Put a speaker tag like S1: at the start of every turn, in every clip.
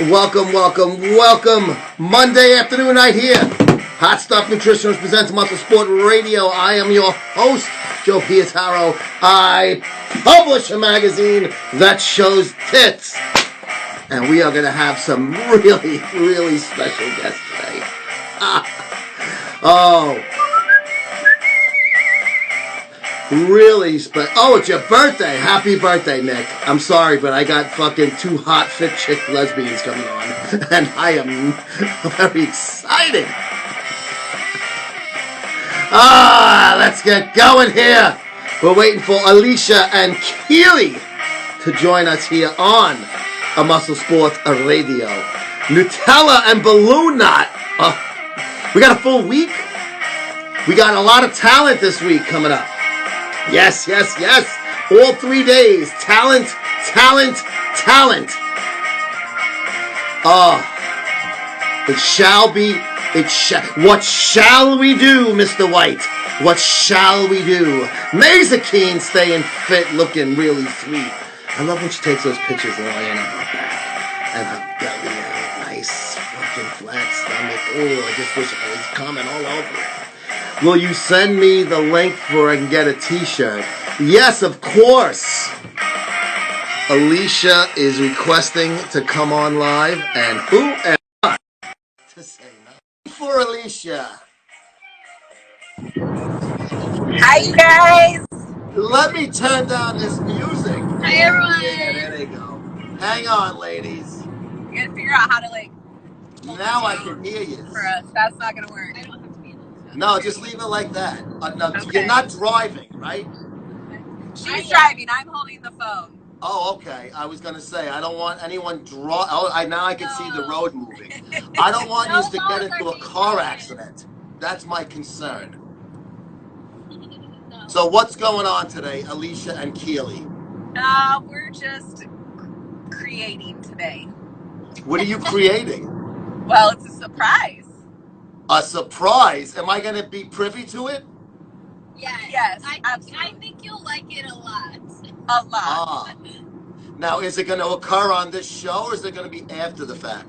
S1: Welcome, welcome, welcome. Monday afternoon night here. Hot Stuff Nutritionist presents MuscleSport Radio. I am your host, Joe Pietaro. I publish a magazine that shows tits. And we are going to have some really, really special guests today. Really special. Oh, it's your birthday. Happy birthday, Nick. I'm sorry, but I got fucking two hot, fit chick lesbians coming on. And I am very excited. Let's get going here. We're waiting for Alicia and Keeley to join us here on a MuscleSport Radio. Nutella and Balloon Knot. We got a full week. We got a lot of talent this week coming up. Yes, yes, yes. All 3 days. Talent, talent, talent. It shall be. What shall we do, Mr. White? What shall we do? Mazakeen staying fit, looking really sweet. I love when she takes those pictures lying on her back. And her belly and a nice fucking flat stomach. Oh, I just wish I was coming all over it. Will you send me the link for I can get a t-shirt? Yes, of course. Alicia is requesting to come on live, and who am I to say no for Alicia?
S2: Hi, you guys.
S1: Let me turn down this music.
S2: Hi, everyone.
S1: Yeah, there they go. Hang on, ladies.
S2: You gotta figure out how to
S1: Now I can hear you.
S2: for us. That's not gonna work. I don't have to be
S1: No, just leave it like that. No,
S2: Okay.
S1: You're not driving, right?
S2: She's driving. I'm holding the phone.
S1: Oh, okay. I was gonna say I don't want anyone now I can see the road moving. I don't want you to get into a car accident. That's my concern.
S3: No.
S1: So what's going on today, Alicia and Keeley?
S2: We're just creating today.
S1: What are you creating?
S2: Well, it's a surprise.
S1: A surprise? Am I gonna be privy to it?
S2: Yes,
S3: I
S2: absolutely.
S3: think you'll like it a lot.
S2: A lot.
S1: Now, is it going to occur on this show, or is it going to be after the fact?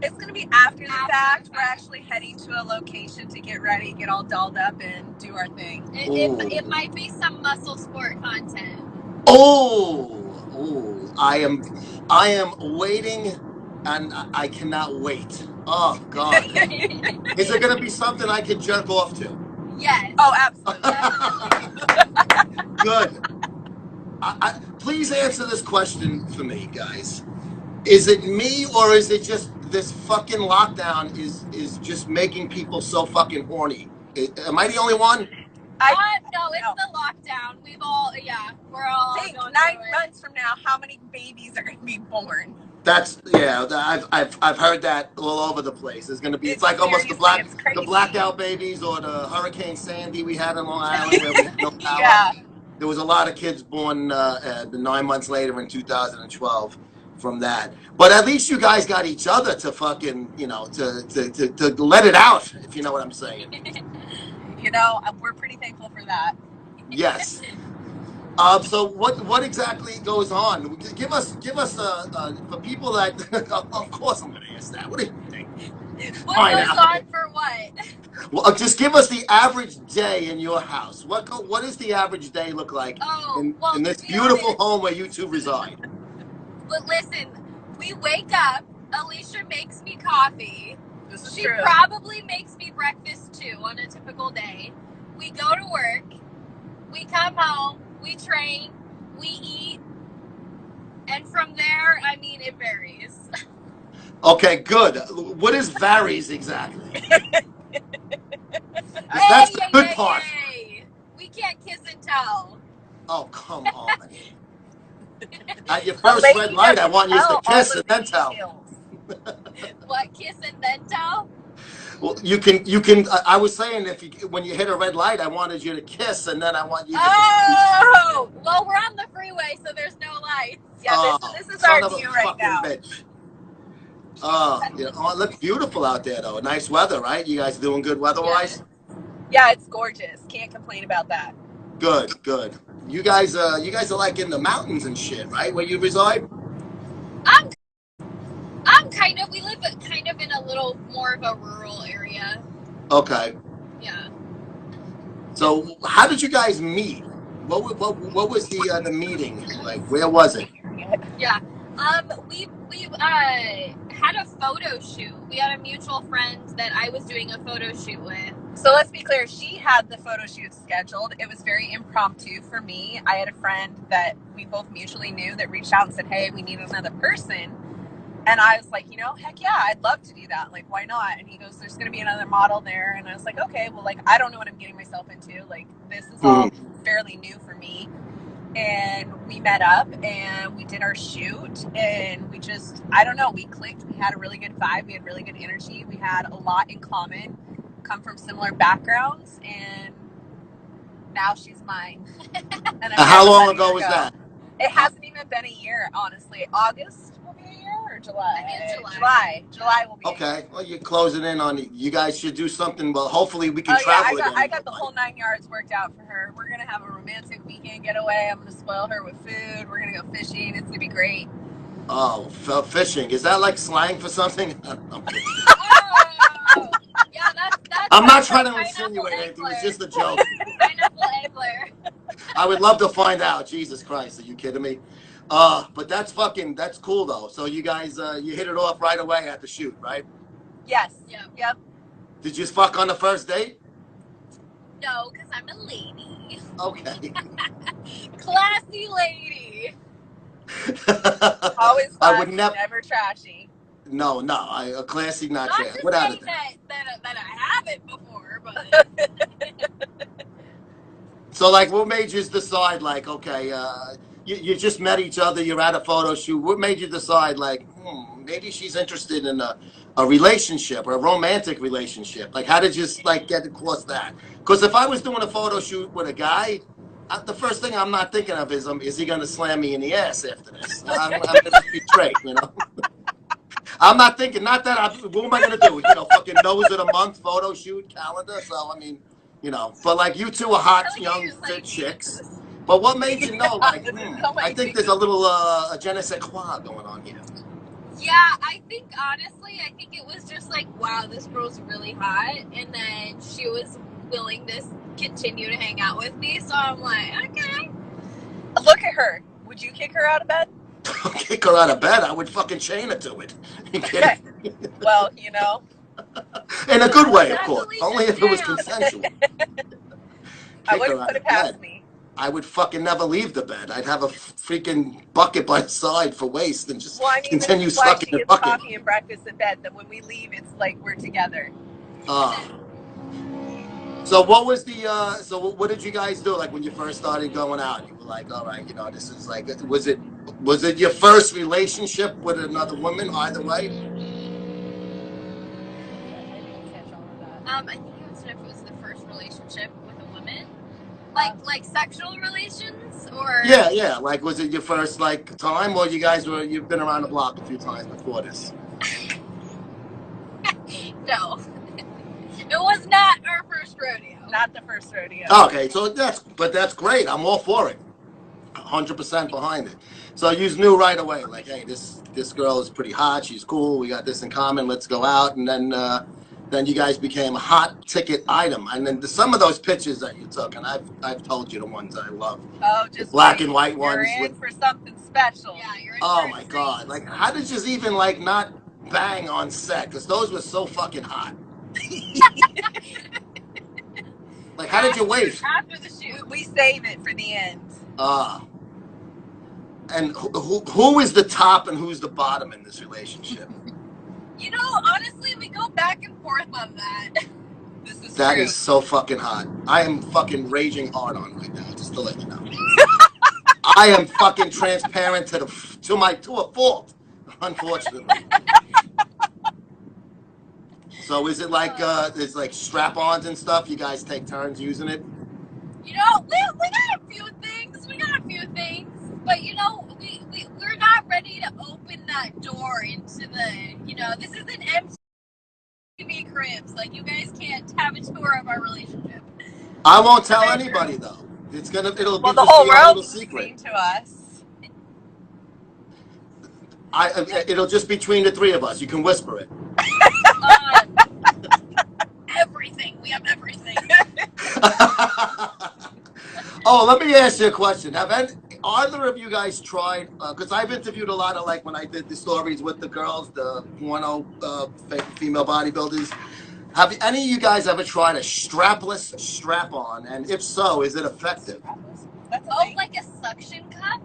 S2: It's gonna be after the fact. We're actually heading to a location to get ready, get all dolled up, and do our thing.
S3: It might be some MuscleSport content.
S1: I am waiting, and I cannot wait. Oh God, is it going to be something I can jerk off to?
S3: Yes.
S2: Oh, absolutely.
S1: Good. Please answer this question for me, guys. Is it me, or is it just this fucking lockdown is just making people so fucking horny? Am I the only one?
S3: No, it's the lockdown. We're all
S2: Think
S3: going
S2: 9
S3: through it.
S2: months from now, how many babies are gonna be born?
S1: I've heard that all over the place. There's gonna be it's like almost the blackout babies or the Hurricane Sandy we had in Long Island where we had no power.
S2: Yeah.
S1: There was a lot of kids born 9 months later in 2012 from that. But at least you guys got each other to fucking to let it out, if you know what I'm saying.
S2: We're pretty thankful for that.
S1: Yes. So what exactly goes on? Give us for people that of course I'm going to ask that. What do you think?
S3: What goes on for what?
S1: Well, just give us the average day in your house. What does the average day look like in this beautiful home where you two reside?
S3: But listen, we wake up. Alicia makes me coffee.
S2: This is
S3: She
S2: true.
S3: probably makes me breakfast too on a typical day. We go to work. We come home. We train. We eat. And from there, it varies.
S1: Okay, good. What is varies exactly? That's the good part.
S3: We can't kiss and tell.
S1: Oh, come on. At your first red light, I want you to kiss and then tell.
S3: What, kiss and then tell?
S1: Well, you can. I was saying when you hit a red light, I wanted you to kiss, and then I want you to.
S3: Oh, well, we're on the freeway, so there's no lights.
S2: Yeah, this is our view right now.
S1: Bitch. Oh, it looks beautiful out there, though. Nice weather, right? You guys doing good weather-wise?
S2: Yeah, it's gorgeous. Can't complain about that.
S1: Good. You guys are like in the mountains and shit, right? Where you reside?
S3: I'm Kind of. We live kind of in a little more of a rural area.
S1: Okay.
S3: Yeah.
S1: So how did you guys meet? What was the meeting like? Where was it?
S3: Yeah. We had a photo shoot. We had a mutual friend that I was doing a photo shoot with.
S2: So let's be clear, she had the photo shoot scheduled. It was very impromptu for me. I had a friend that we both mutually knew that reached out and said, hey, we need another person. And I was like, heck yeah, I'd love to do that. Like, why not? And he goes, there's going to be another model there. And I was like, okay, well, like, I don't know what I'm getting myself into. Like, this is all fairly new for me. And we met up and we did our shoot and we just, I don't know, we clicked. We had a really good vibe. We had really good energy. We had a lot in common, come from similar backgrounds, and now she's mine. And
S1: How long ago was that?
S2: It hasn't even been a year, honestly. August will be a year, or July?
S3: I think it's July.
S2: July will be
S1: Okay.
S2: a year.
S1: Well, you're closing in on it. You guys should do something. Well, hopefully we can
S2: Oh,
S1: travel
S2: yeah,
S1: again.
S2: I got the whole 9 yards worked out for her. We're going to have a romantic weekend getaway. I'm going to spoil her with food. We're going to go fishing. It's going to be great.
S1: Oh, fishing. Is that like slang for something?
S3: Oh, yeah, that's
S1: I'm not trying to
S3: pineapple
S1: insinuate anything.
S3: angler.
S1: It's just a joke.
S3: Pineapple angler.
S1: I would love to find out. Jesus Christ, are you kidding me? But that's cool though. So you guys, you hit it off right away at the shoot, right?
S2: Yes.
S3: Yep.
S1: Did you fuck on the first date?
S3: No, because I'm a lady.
S1: Okay.
S3: Classy lady.
S2: Always classy,
S1: I would
S2: never trashy.
S1: No, a classy, not
S3: Not
S1: trash.
S3: to
S1: Without
S3: say
S1: it.
S3: that I haven't before, but
S1: So, like, what made you decide, like, okay, you just met each other, you're at a photo shoot. What made you decide, like, maybe she's interested in a relationship or a romantic relationship? Like, how did you, like, get across that? Because if I was doing a photo shoot with a guy, the first thing I'm not thinking of is he going to slam me in the ass after this? I'm going to be straight, I'm not thinking, what am I going to do? Fucking nose of the month photo shoot calendar? So, I mean, but like you two are hot, young, fit chicks. But what made you know, like, I think there's a little a je ne sais quoi going on here.
S3: yeah, I think honestly, it was just like, wow, this girl's really hot, and then she was willing to continue to hang out with me. So I'm like, okay.
S2: Look at her. Would you kick her out of bed?
S1: Kick her out of bed? I would fucking chain her to it. You kidding?
S2: Well,
S1: in a good way, of course. Only if it was consensual.
S2: I wouldn't put it past me.
S1: I would fucking never leave the bed. I'd have a freaking bucket by the side for waste and just continue sucking the bucket.
S2: Coffee and breakfast in bed. That when we leave, it's like we're together.
S1: So what was what did you guys do? Like when you first started going out, you were like, all right, this is like, was it your first relationship with another woman? Either way.
S3: I think it was if it was the first relationship with a woman, like sexual relations, or
S1: yeah. Like, was it your first time, or you've been around the block a few times before this?
S3: No, it was not our first rodeo.
S2: Not the first rodeo.
S1: Okay, so that's great. I'm all for it. 100% behind it. So you knew right away, like, hey, this girl is pretty hot. She's cool. We got this in common. Let's go out. And then you guys became a hot ticket item. And then some of those pictures that you took, and I've told you the ones I love.
S2: Oh, just
S1: black and white ones.
S2: You're in for something special.
S3: Yeah, you're in
S1: oh my God! Like, how did you even not bang on set? Because those were so fucking hot. Like, how did you wait?
S2: After the shoot, we save it for the end.
S1: And who is the top and who's the bottom in this relationship?
S3: Honestly, we go back and forth on that.
S1: That is so fucking hot. I am fucking raging hard on right now, just to let you know. I am fucking transparent to a fault, unfortunately. So is it like there's like strap-ons and stuff? You guys take turns using it?
S3: We got a few things, but we're not ready to open that door into the this isn't MTV Cribs. Like, you guys can't have a tour of our relationship.
S1: I won't tell anybody though. It'll be
S2: the whole
S1: just a
S2: world
S1: little secret
S2: to us.
S1: It'll just be between the three of us. You can whisper it.
S3: Everything. We have everything.
S1: Oh, let me ask you a question. Have either of you guys tried? Because I've interviewed a lot of, like, when I did the stories with the girls, the porno female bodybuilders. Have any of you guys ever tried a strapless strap-on? And if so, is it effective?
S2: That's
S3: like a suction cup?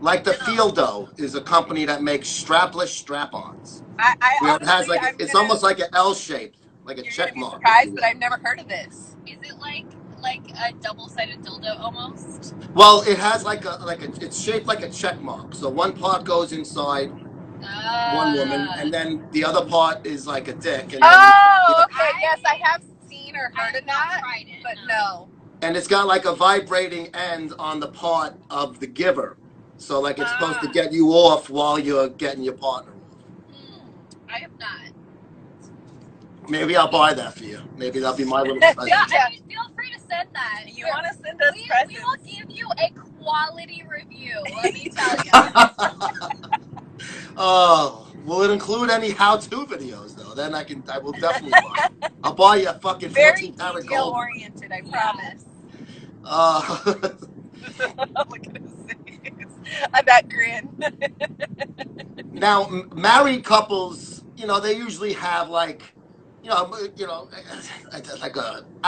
S1: Like the Fieldo is a company that makes strapless strap-ons.
S2: I
S1: It has it's almost like an L shape, like a check mark.
S2: You're surprised, but I've never heard of this.
S3: Is it like a double-sided dildo almost?
S1: Well, it has it's shaped like a check mark. So one part goes inside one woman, and then the other part is like a dick. And
S2: okay. Yes, I have seen or heard of that, but no.
S1: And it's got like a vibrating end on the part of the giver. So like it's supposed to get you off while you're getting your partner off.
S3: I have not.
S1: Maybe I'll buy that for you. Maybe that'll be my little present.
S3: Yeah, I mean, feel free to send that.
S2: You want to send us presents?
S3: We will give you a quality review, let me tell you.
S1: Oh, will it include any how-to videos though? Then I will definitely buy it. I'll buy you a fucking 14-karat gold.
S2: Very detail-oriented, I promise. Look at his face. That grin.
S1: Now, married couples, they usually have like I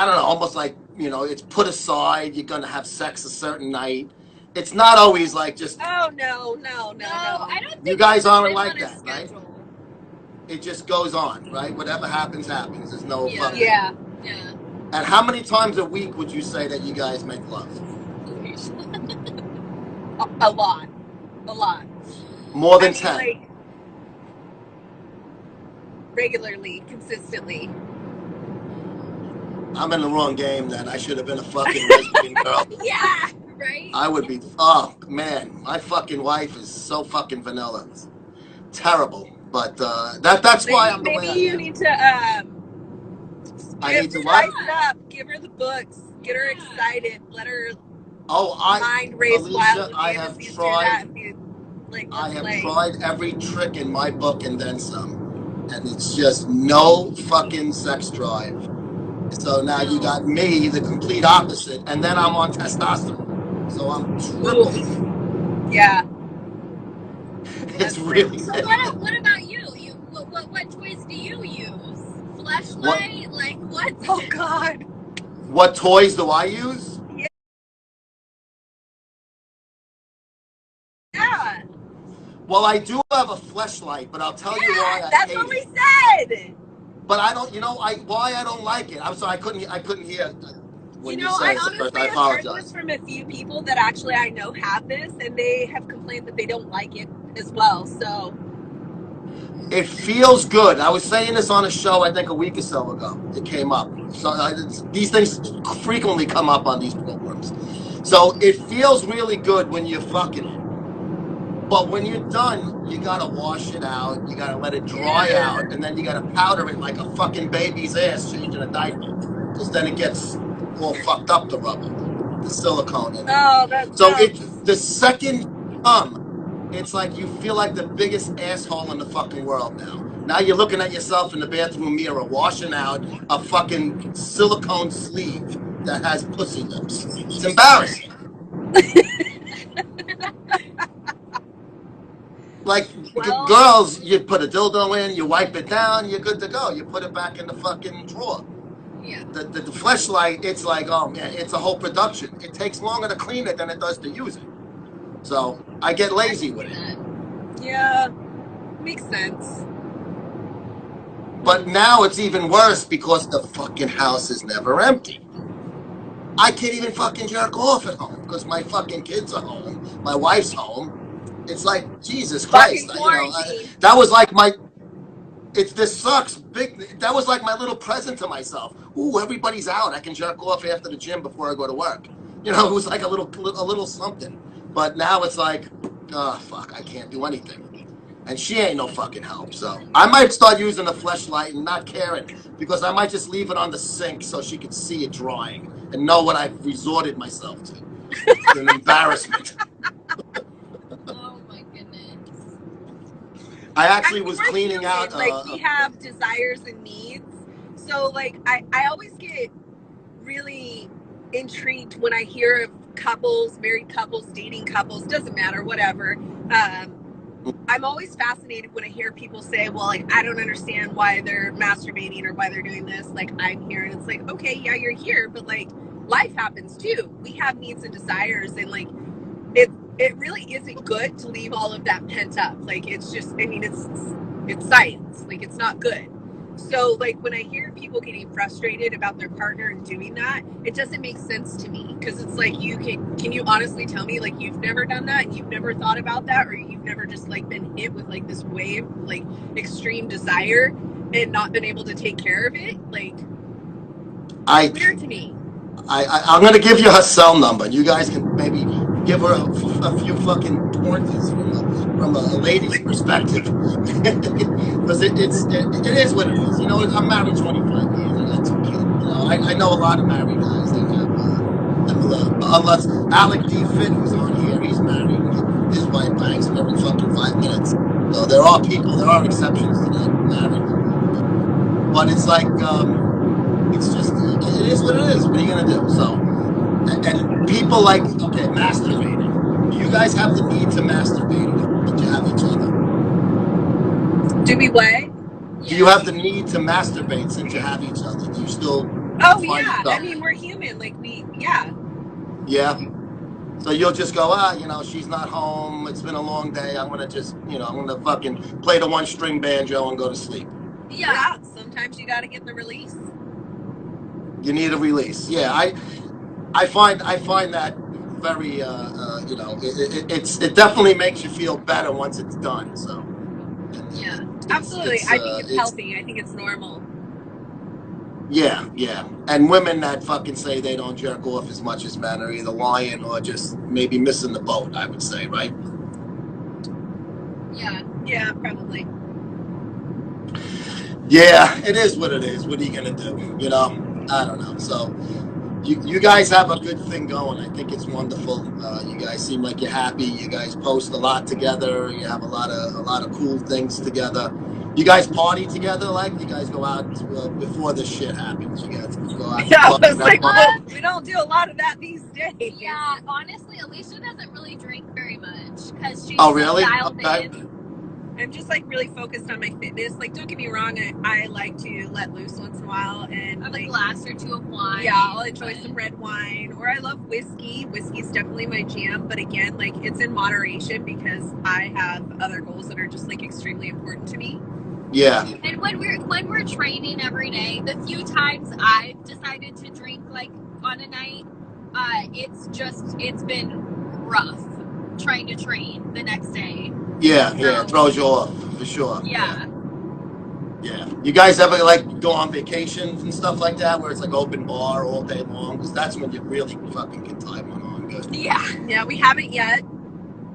S1: don't know, almost like, it's put aside. You're going to have sex a certain night. It's not always like just.
S2: Oh, no.
S3: I don't think
S1: you guys aren't like
S3: that,
S1: right? It just goes on, right? Whatever happens, happens. There's no fucking.
S2: Yeah.
S1: And how many times a week would you say that you guys make love?
S2: A lot.
S1: More than 10.
S2: Like, regularly, consistently.
S1: I'm in the wrong game then. I should have been a fucking lesbian girl.
S3: Yeah, right?
S1: I would be. Oh, man. My fucking wife is so fucking vanilla. It's terrible. But that's why I'm the way I am.
S2: Maybe you need to
S1: I need to what?
S2: Up. Give her the books. Get her excited. Let her mind race
S1: Alicia,
S2: wild.
S1: I have tried every trick in my book and then some. And it's just no fucking sex drive. So now you got me, the complete opposite, and then I'm on testosterone. So I'm triple.
S2: Yeah.
S1: It's really.
S3: So what about you? What toys do you use? Fleshlight? Like what?
S2: Oh God.
S1: What toys do I use?
S2: Yeah.
S1: Well, I do have a fleshlight, but I'll tell you why I
S2: that's
S1: hate
S2: what we
S1: it.
S2: said.
S1: But I don't, why I don't like it. I'm sorry, I couldn't hear when you said it first. I apologize.
S2: I've heard this from a few people that actually I know have this, and they have complained that they don't like it as well. So
S1: it feels good. I was saying this on a show, I think a week or so ago. It came up. So these things frequently come up on these programs. So it feels really good when you're fucking it. But when you're done, you gotta wash it out. You gotta let it dry out, and then you gotta powder it like a fucking baby's ass changing a diaper, because then it gets all fucked up, the rubber, the silicone in it.
S2: Oh, that's
S1: so the second it's like you feel like the biggest asshole in the fucking world now. Now you're looking at yourself in the bathroom mirror, washing out a fucking silicone sleeve that has pussy lips. It's embarrassing. Like, girls, you put a dildo in, you wipe it down, you're good to go. You put it back in the fucking drawer.
S3: Yeah.
S1: The fleshlight, it's like, oh man, it's a whole production. It takes longer to clean it than it does to use it. So I get lazy with it.
S2: Yeah, makes sense.
S1: But now it's even worse because the fucking house is never empty. I can't even fucking jerk off at home because my fucking kids are home, my wife's home. It's like, Jesus Christ, that was like this sucks. That was like my little present to myself. Ooh, everybody's out. I can jerk off after the gym before I go to work. It was like a little something. But now it's like, oh, fuck, I can't do anything. And she ain't no fucking help. So I might start using the fleshlight and not caring, because I might just leave it on the sink so she can see it drying and know what I've resorted myself to. It's an embarrassment.
S3: Oh my goodness.
S1: I actually
S2: mean,
S1: was
S2: we're
S1: cleaning
S2: human.
S1: out.
S2: Like, we have desires and needs. So, like, I always get really intrigued when I hear of couples, married couples, dating couples, doesn't matter, whatever. I'm always fascinated when I hear people say, well, like, I don't understand why they're masturbating or why they're doing this. Like, I'm here. And it's like, okay, yeah, you're here. But, like, life happens too. We have needs and desires. And, like, it really isn't good to leave all of that pent up. Like, it's just, I mean, it's science. Like, it's not good. So, like, when I hear people getting frustrated about their partner and doing that, it doesn't make sense to me. Because it's like, can you honestly tell me, like, you've never done that and you've never thought about that, or you've never just, like, been hit with, like, this wave, like, extreme desire and not been able to take care of it? Like, it's weird to me.
S1: I'm going to give you her cell number. You guys can maybe give her a few fucking pointers from a lady's perspective. Because it is what it is. You know, I'm married 25 years. I got 2 kids. You know, I know a lot of married guys that have, unless Alec D. Fit, who's on here, he's married. His wife bangs him every fucking 5 minutes. So there are exceptions to that married. But it's like, it's just, it is what it is. What are you going to do? So, and people like, okay, masturbating. Do you guys have the need to masturbate that you have each other?
S2: Do we what?
S1: Do you have the need to masturbate since you have each other? Do you still
S2: Oh,
S1: find
S2: yeah.
S1: yourself?
S2: I mean, we're human. Like, yeah.
S1: Yeah. So you'll just go, you know, she's not home. It's been a long day. I'm going to just, you know, I'm going to fucking play the 1-string banjo and go to sleep.
S2: Yeah. Sometimes you got to get the release.
S1: You need a release. Yeah. I find that very, you know, it definitely makes you feel better once it's done. So.
S2: Yeah, absolutely. I think it's healthy. I think it's normal.
S1: Yeah. And women that fucking say they don't jerk off as much as men are either lying or just maybe missing the boat, I would say, right?
S2: Yeah, probably.
S1: Yeah, it is what it is. What are you going to do? You know, I don't know. So you guys have a good thing going. I think it's wonderful. You guys seem like you're happy. You guys post a lot together. You have a lot of cool things together. You guys party together, like you guys go out before this shit happens. You guys go out.
S2: Yeah, I was like, we don't do a lot of that these days.
S3: Yeah, honestly, Alicia doesn't really drink very much because she's
S1: really?
S3: dialed
S1: Okay.
S3: in.
S2: I'm just like really focused on my fitness. Like, don't get me wrong, I like to let loose once in a while and
S3: have a glass or two of wine.
S2: Yeah, I'll enjoy some red wine, or I love whiskey. Whiskey's definitely my jam, but again, like, it's in moderation because I have other goals that are just like extremely important to me.
S1: Yeah.
S3: And when we're training every day, the few times I've decided to drink like on a night, it's been rough trying to train the next day.
S1: Yeah, it throws you off for sure.
S3: Yeah.
S1: You guys ever like go on vacations and stuff like that where it's like open bar all day long? Because that's when you really fucking can tie one on good.
S2: Yeah, we haven't yet.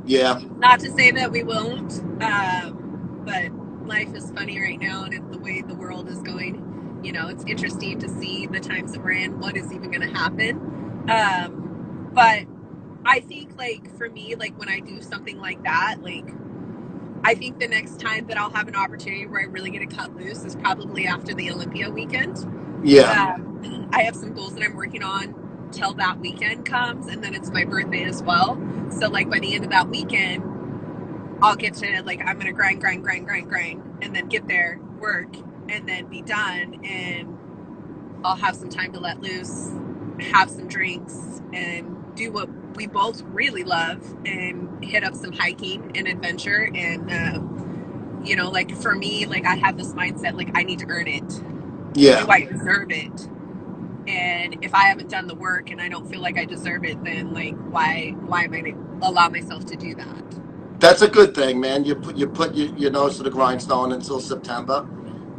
S1: Yeah.
S2: Not to say that we won't, but life is funny right now, and the way the world is going, you know, it's interesting to see the times that we're in, what is even going to happen. But I think, like, for me, like, when I do something like that, like, I think the next time that I'll have an opportunity where I really get to cut loose is probably after the Olympia weekend.
S1: Yeah.
S2: I have some goals that I'm working on till that weekend comes, and then it's my birthday as well. So, like, by the end of that weekend, I'll get to, like, I'm going to grind, and then get there, work, and then be done, and I'll have some time to let loose, have some drinks, and do what we both really love, and hit up some hiking and adventure. And you know, like, for me, like, I have this mindset, like, I need to earn it.
S1: Yeah.
S2: Do I deserve it? And if I haven't done the work and I don't feel like I deserve it, then, like, why am I going to allow myself to do that?
S1: That's a good thing, man. You put your nose to the grindstone until September.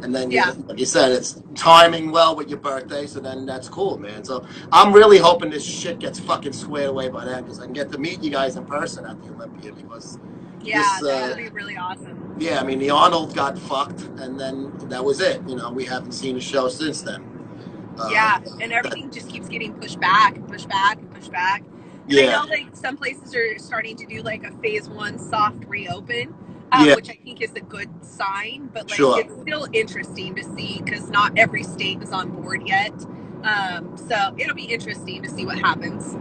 S1: And then, like you said, it's timing well with your birthday, so then that's cool, man. So I'm really hoping this shit gets fucking squared away by then, because I can get to meet you guys in person at the Olympia, because
S2: that would be really awesome.
S1: Yeah, I mean, the Arnold got fucked, and then that was it. You know, we haven't seen a show since then.
S2: And everything just keeps getting pushed back. And I know, like, some places are starting to do, like, a phase 1 soft reopen.
S1: Yeah.
S2: which I think is a good sign. But like,
S1: Sure.
S2: it's still interesting to see because not every state is on board yet. So it'll be interesting to see what happens.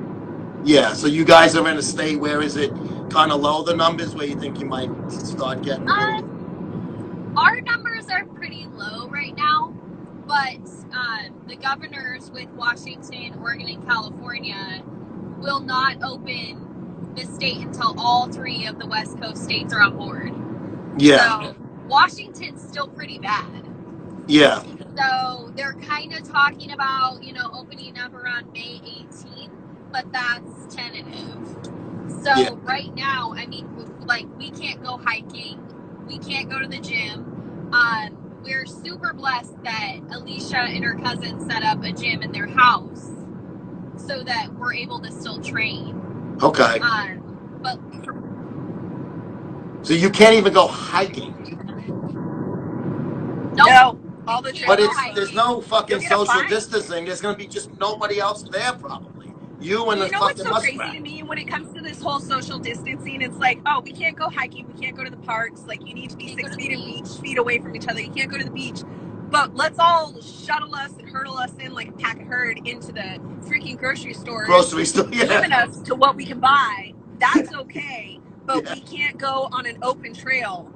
S1: Yeah. So you guys are in a state where is it kind of low, the numbers, where you think you might start getting a little?
S3: Our numbers are pretty low right now, but the governors with Washington, Oregon, and California will not open the state until all 3 of the West Coast states are on board.
S1: Yeah.
S3: So Washington's still pretty bad.
S1: Yeah.
S3: So they're kind of talking about, opening up around May 18th, but that's tentative. So
S1: Yeah.
S3: right now, I mean, like, we can't go hiking. We can't go to the gym. We're super blessed that Alicia and her cousin set up a gym in their house so that we're able to still train.
S1: Okay.
S3: But
S1: So you can't even go hiking.
S3: nope.
S2: No, all the
S3: Can't
S1: But
S3: go
S1: it's
S3: hiking.
S1: there's no fucking
S2: You'll get a
S1: social
S2: fine.
S1: distancing. There's gonna be just nobody else there probably. You and the
S2: You know what's
S1: fucking
S2: so crazy
S1: muskrat.
S2: to me when it comes to this whole social distancing? It's like, oh, we can't go hiking, we can't go to the parks. Like, you need to be
S3: Can't go
S2: 6
S3: to
S2: feet
S3: the
S2: and
S3: beach.
S2: feet away from each other. You can't go to the beach. But let's all shuttle us and hurdle us in like a pack of herd into the freaking grocery store,
S1: Yeah.
S2: limit us to what we can buy. That's okay, but
S1: Yeah.
S2: we can't go on an open trail.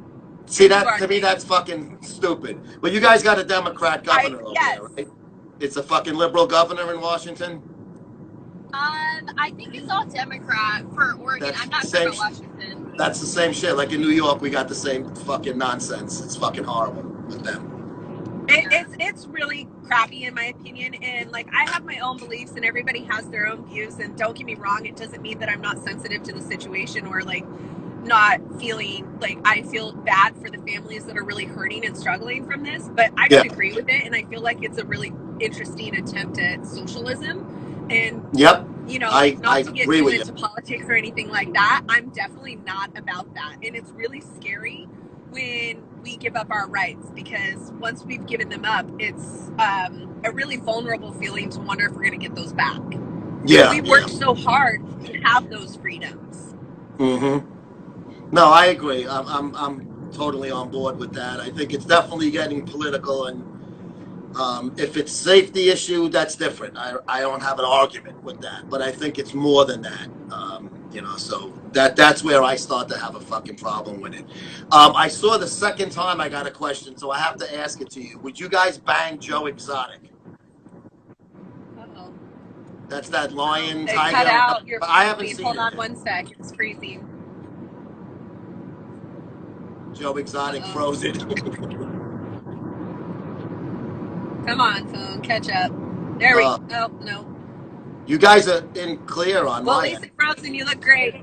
S1: See, that to me, that's fucking stupid. But you guys got a Democrat governor over there, right? It's a fucking liberal governor in Washington.
S3: I think it's all Democrat for Oregon.
S1: That's
S3: I'm not sure about Washington.
S1: That's the same shit. Like in New York, we got the same fucking nonsense. It's fucking horrible with them.
S2: It's really crappy in my opinion, and like, I have my own beliefs and everybody has their own views, and don't get me wrong, it doesn't mean that I'm not sensitive to the situation or like not feeling like I feel bad for the families that are really hurting and struggling from this, but I don't agree with it, and I feel like it's a really interesting attempt at socialism. And not to get too into politics or anything like that, I'm definitely not about that, and it's really scary when we give up our rights, because once we've given them up, it's a really vulnerable feeling to wonder if we're going to get those back.
S1: Yeah,
S2: we worked so hard to have those freedoms.
S1: No, I agree. I'm totally on board with that. I think it's definitely getting political, and if it's safety issue, that's different. I don't have an argument with that, but I think it's more than that. So that's where I start to have a fucking problem with it. I saw the second time I got a question, so I have to ask it to you. Would you guys bang Joe Exotic?
S2: Uh-oh.
S1: That's that lion
S2: They
S1: tiger.
S2: cut out your
S1: I haven't seen
S2: Hold
S1: it.
S2: on one sec. It's freezing.
S1: Joe Exotic frozen.
S2: Come on, phone, catch up. There we go. Oh, no.
S1: You guys are in clear on
S2: well,
S1: my
S2: at least it's frozen. You look great.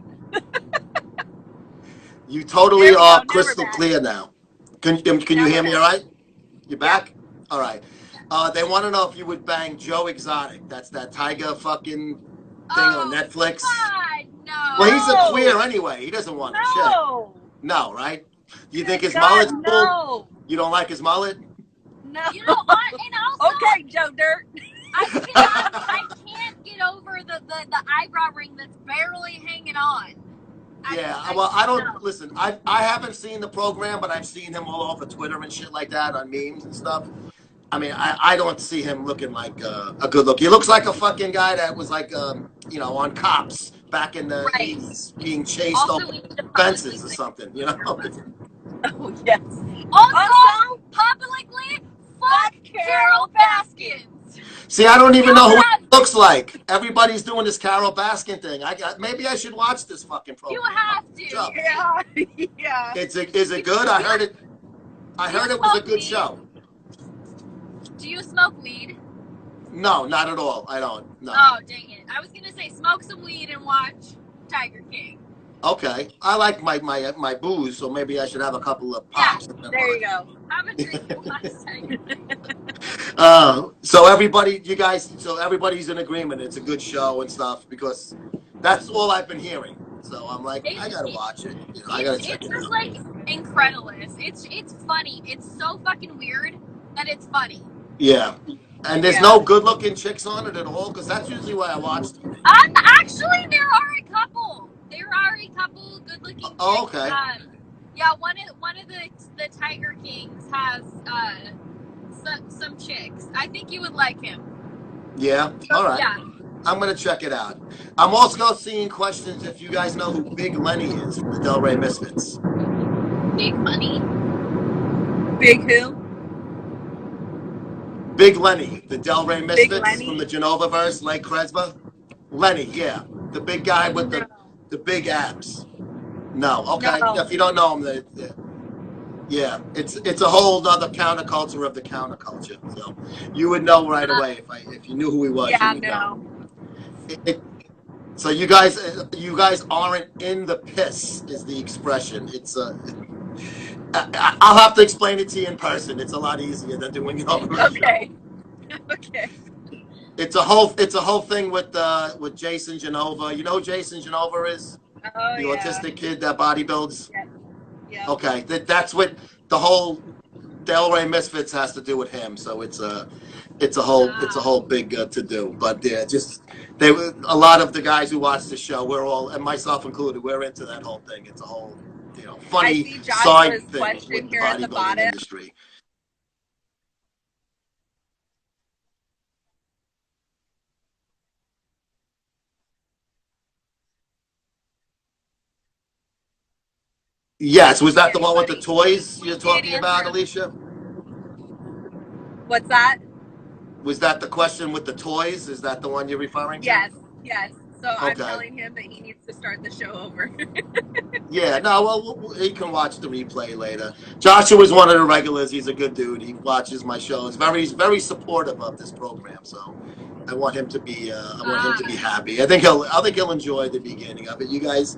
S1: You totally are crystal clear now. Can you hear me all right? You back? Yeah. All right. They want to know if you would bang Joe Exotic. That's that tiger fucking thing on Netflix.
S3: God, no.
S1: Well, he's a queer anyway. He doesn't want to check. No, right? Do you think his mullet's cool?
S2: No.
S1: You don't like his mullet?
S3: No. And also,
S2: okay, Joe Dirt.
S3: I can't get over the eyebrow ring that's barely hanging on.
S1: I don't listen. I haven't seen the program, but I've seen him all over Twitter and shit like that on memes and stuff. I mean, I don't see him looking like a good look. He looks like a fucking guy that was like, on Cops back in the 80s, being chased over fences or something,
S2: Oh, yes.
S3: Also, publicly, fuck Carol Baskins.
S1: See, I don't even know who he looks like. Everybody's doing this Carol Baskin thing. Maybe I should watch this fucking program.
S3: You have to.
S2: Yeah.
S1: Is it good? I heard it was a good show.
S3: Do you smoke weed?
S1: No, not at all. I don't. No.
S3: Oh, dang it. I was going to say smoke some weed and watch Tiger King.
S1: Okay. I like my booze, so maybe I should have a couple of pops.
S2: Yeah, there you go.
S3: Have a drink and watch Tiger King.
S1: So everybody's in agreement. It's a good show and stuff, because that's all I've been hearing. So I'm like, I gotta watch it. I gotta check it out. It's
S3: just like Incredulous. It's funny. It's so fucking weird that it's funny.
S1: Yeah. And there's no good-looking chicks on it at all, because that's usually why I watched it.
S3: Actually, there are a couple. There are a couple good-looking chicks.
S1: Oh, okay.
S3: Yeah, one of the Tiger Kings has some chicks. I think you would like him.
S1: Yeah. All right.
S3: Yeah.
S1: I'm gonna check it out. I'm also seeing questions if you guys know who Big Lenny is from the Del Rey Misfits.
S3: Big money.
S2: Big who?
S1: Big Lenny, the Del Rey
S2: Big
S1: Misfits from
S2: Lenny?
S1: the Genovaverse, Lake Kresba. Lenny, yeah, the big guy with
S2: No.
S1: the big abs. No, okay.
S2: No.
S1: If you don't know him, yeah, it's a whole other counterculture of the counterculture. So you would know right away if you knew who he was.
S2: Yeah,
S1: You would know.
S2: no.
S1: So you guys aren't in the piss is the expression. It's I'll have to explain it to you in person. It's a lot easier than doing it over a
S2: Okay.
S1: show.
S2: Okay.
S1: It's a whole thing with Jason Genova. You know who Jason Genova is?
S2: Oh,
S1: The
S2: yeah.
S1: autistic kid that bodybuilds.
S2: Yeah.
S1: Okay, that's what the whole Del Rey Misfits has to do with him. So it's a whole big to do. But yeah, just a lot of the guys who watch the show, we're all, and myself included, we're into that whole thing. It's a whole funny side thing with the bodybuilding industry. Yes, was that the one with the toys you're talking about, Alicia?
S2: What's that?
S1: Was that the question with the toys? Is that the one you're referring to?
S2: Yes. So okay. I'm telling him that he needs to start the show over.
S1: Yeah, no, well, he can watch the replay later. Joshua's one of the regulars. He's a good dude. He watches my shows. Very supportive of this program. So I want him to be happy. I think he'll enjoy the beginning of it. You guys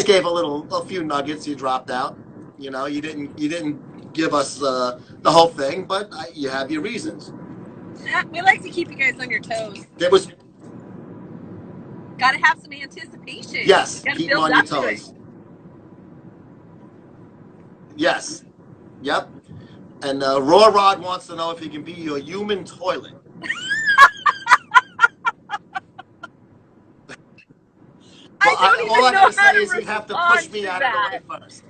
S1: gave a few nuggets. You dropped out. You didn't give us the whole thing, but you have your reasons.
S2: We like to keep you guys on your toes. Gotta have some anticipation.
S1: Yes, keep them on your toes. Yes. Yep. And Raw Rod wants to know if he can be your human toilet.
S2: All I can say is
S1: he'd have to push me out of the way first.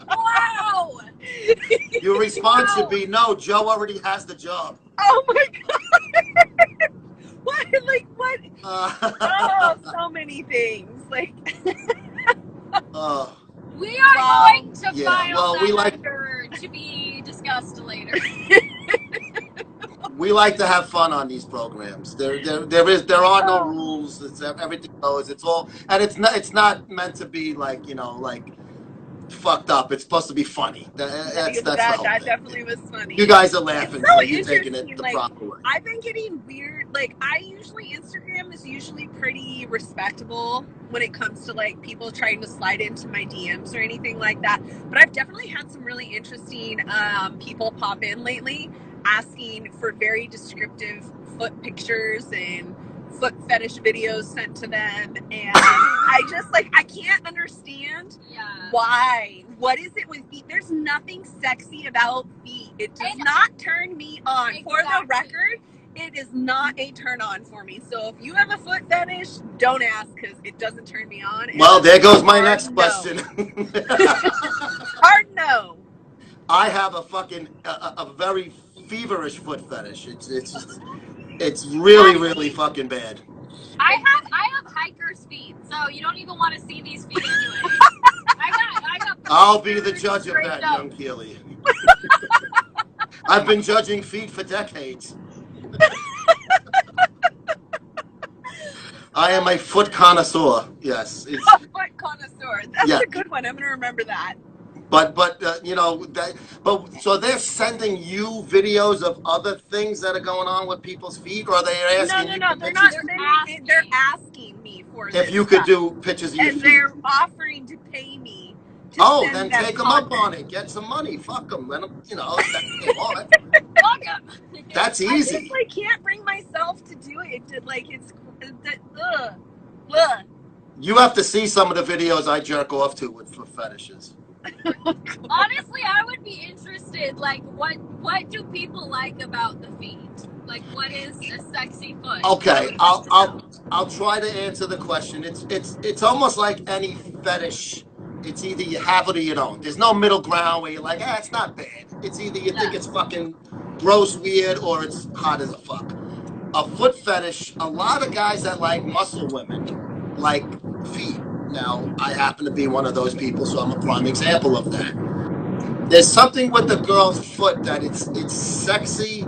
S2: Wow!
S1: Your response should be, no, Joe already has the job.
S2: Oh my God! What? Like what? Oh, so many things. Like.
S3: We are going to file that under to be discussed later.
S1: We like to have fun on these programs. There are no rules. It's everything goes. It's all, and it's not meant to be like fucked up. It's supposed to be funny. That
S2: definitely was funny.
S1: You guys are laughing, so you're taking it the proper way.
S2: I've been getting weird. Instagram is usually pretty respectable when it comes to people trying to slide into my DMs or anything like that. But I've definitely had some really interesting people pop in lately asking for very descriptive foot pictures and foot fetish videos sent to them, and I just I can't understand why. What is it with feet? There's nothing sexy about feet. It does not turn me on. Exactly. For the record, it is not a turn on for me. So if you have a foot fetish, don't ask because it doesn't turn me on.
S1: Well, there goes my next question.
S2: Hard no.
S1: I have a very feverish foot fetish. It's really fucking bad.
S3: I have hiker's feet, so you don't even want to see these feet anyway. I got
S1: I'll be the judge of that, young Keeley. I've been judging feet for decades. I am a foot connoisseur. Yes.
S2: A foot connoisseur. That's a good one. I'm going to remember that.
S1: But so they're sending you videos of other things that are going on with people's feet, or they're asking
S2: No, they're not. They're asking me for
S1: if you could do pictures of your feet.
S2: And they're offering to pay me.
S1: Then take them up on it. Get some money. Fuck them. Let them. That's what they want.
S3: Fuck them.
S1: That's easy.
S2: I just can't bring myself to do it. Ugh.
S1: You have to see some of the videos I jerk off to for fetishes.
S3: Honestly, I would be interested. What do people like about the feet? What is a sexy foot?
S1: Okay, I'll try to answer the question. It's almost like any fetish It's either you have it or you don't. There's no middle ground where you're like, it's not bad. It's either you think it's fucking gross, weird, or it's hot as a fuck. A foot fetish, a lot of guys that like muscle women like feet. Now, I happen to be one of those people, so I'm a prime example of that. There's something with the girl's foot that it's sexy,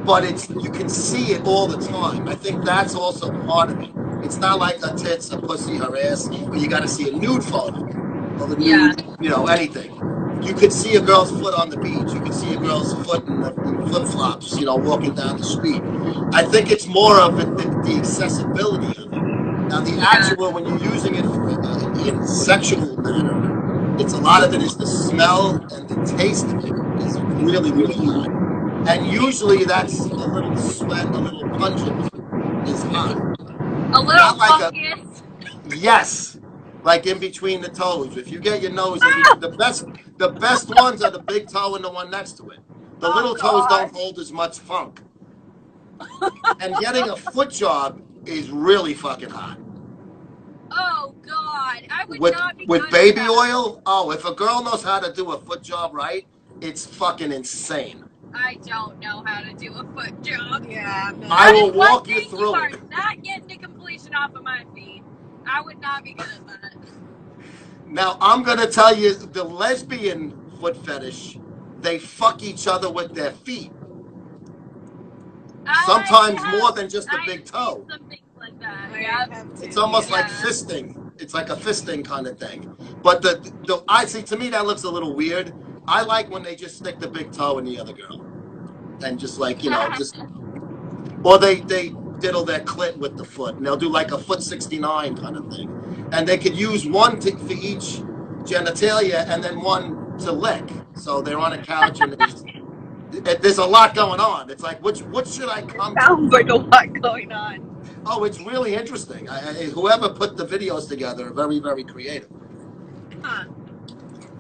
S1: but you can see it all the time. I think that's also part of it. It's not like her tits, her pussy, her ass, where you got to see a nude photo of a nude, anything. You could see a girl's foot on the beach. You could see a girl's foot in flip-flops, walking down the street. I think it's more of it, the accessibility of it. Now, the actual, when you're using it in sexual manner, a lot of it is the smell and the taste of it is really, really hot. And usually that's a little sweat, a little pungent is hot.
S3: A little fungus.
S1: Yes. Like in between the toes. If you get your nose in between, the best ones are the big toe and the one next to it. The little toes don't hold as much funk. And getting a foot job is really fucking hot.
S3: Oh God, I would not be
S1: with baby oil. Oh, if a girl knows how to do a foot job right, it's fucking insane.
S3: I don't know how to do a foot job.
S2: Yeah,
S1: I will walk you through
S3: you are
S1: it.
S3: not getting to completion off of my feet. I would not be good at that.
S1: Now I'm gonna tell you the lesbian foot fetish. They fuck each other with their feet. Sometimes more than just a big toe.
S3: Some things like that.
S1: It's almost like fisting. It's like a fisting kind of thing. But I see, to me that looks a little weird. I like when they just stick the big toe in the other girl, and just like or they diddle their clit with the foot, and they'll do like a foot 69 kind of thing, and they could use one for each genitalia and then one to lick. So they're on a couch and there's a lot going on. It's like, which should I come to?
S2: Sounds like a lot going on.
S1: Oh, it's really interesting. Whoever put the videos together are very, very creative.
S2: Huh.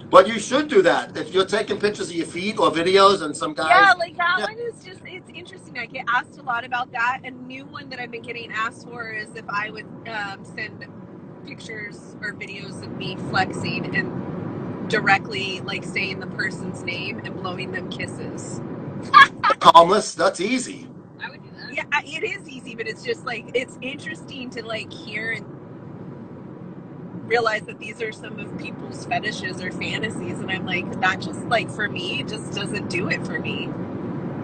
S1: But you should do that. If you're taking pictures of your feet or videos and some guys...
S2: Yeah, like that one is just, it's interesting. I get asked a lot about that. A new one that I've been getting asked for is if I would send pictures or videos of me flexing and directly like saying the person's name and blowing them kisses.
S1: Harmless, that's easy.
S3: I would do that.
S2: Yeah, it is easy, but it's just like, it's interesting to like hear and realize that these are some of people's fetishes or fantasies, and I'm like, that just like for me, it just doesn't do it for me.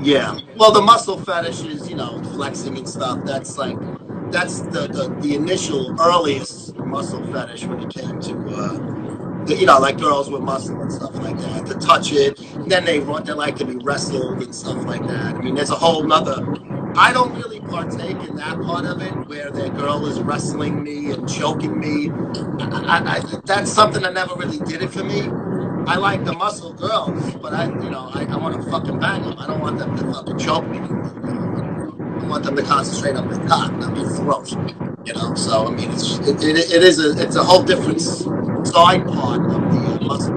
S1: Yeah. Well, the muscle fetish is, flexing and stuff. That's like, that's the initial earliest muscle fetish when it came to like girls with muscle and stuff like that, to touch it. And then they like to be wrestled and stuff like that. I mean, there's a whole nother. I don't really partake in that part of it where their girl is wrestling me and choking me. That's something that never really did it for me. I like the muscle girls, but I want to fucking bang them. I don't want them to fucking choke me. I want them to concentrate on my cock, not my throat. So I mean, it's a whole different side part of the muscle.